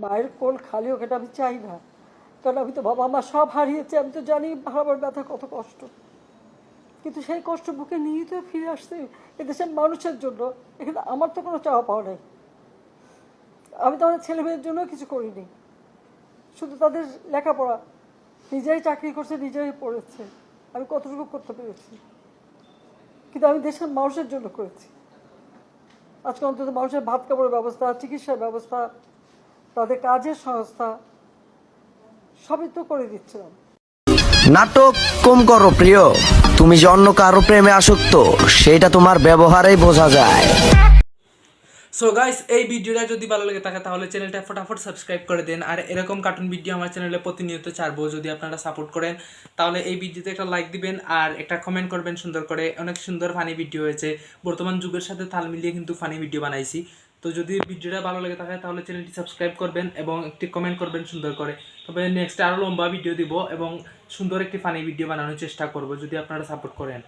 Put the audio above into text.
মায়ের কোল খালি হোক এটা আমি চাই না, কারণ আমি তো বাবা মা সব হারিয়েছি, আমি তো জানি হারাবার ব্যথা কত কষ্ট। কিন্তু সেই কষ্ট বুকে নিয়েই তো ফিরে আসছি এদেশের মানুষের জন্য। এখানে আমার তো কোনো চাওয়া পাওয়া নেই। আমি তো আমার ছেলে মেয়ের জন্য কিছু করিনি, শুধু তাদের লেখাপড়া। নিজেই চাকরি করছে, নিজেই পড়েছে, আমি কতটুকু করতে পেরেছি, কিন্তু আমি দেশের মানুষের জন্য করেছি। আজকে অন্তত মানুষের ভাত কাপড়ের ব্যবস্থা, চিকিৎসার ব্যবস্থা, তাদের কাজের সংস্থা সবই তো করে দিচ্ছিলাম। নাটক কম করো প্রিয়, তুমি যে অন্য কারো প্রেমে আসক্ত সেটা তোমার ব্যবহারেই বোঝা যায়। সো গাইস, এই ভিডিওটা যদি ভালো লাগে থাকে তাহলে চ্যানেলটা ফটাফট সাবস্ক্রাইব করে দেন। আর এরকম কার্টুন ভিডিও আমার চ্যানেলে প্রতিনিয়ত ছাড়বো। যদি আপনারা সাপোর্ট করেন তাহলে এই ভিডিওতে একটা লাইক দিবেন আর একটা কমেন্ট করবেন সুন্দর করে। অনেক সুন্দর ফানি ভিডিও হয়েছে, বর্তমান যুগের সাথে তাল মিলিয়ে কিন্তু ফানি ভিডিও বানাইছি। তো যদি ভিডিওটা ভালো লাগে থাকে তাহলে চ্যানেলটি সাবস্ক্রাইব করবেন এবং একটি কমেন্ট করবেন সুন্দর করে। তবে নেক্সট আরও লম্বা ভিডিও দিব এবং সুন্দর একটি ফানি ভিডিও বানানোর চেষ্টা করব যদি আপনারা সাপোর্ট করেন।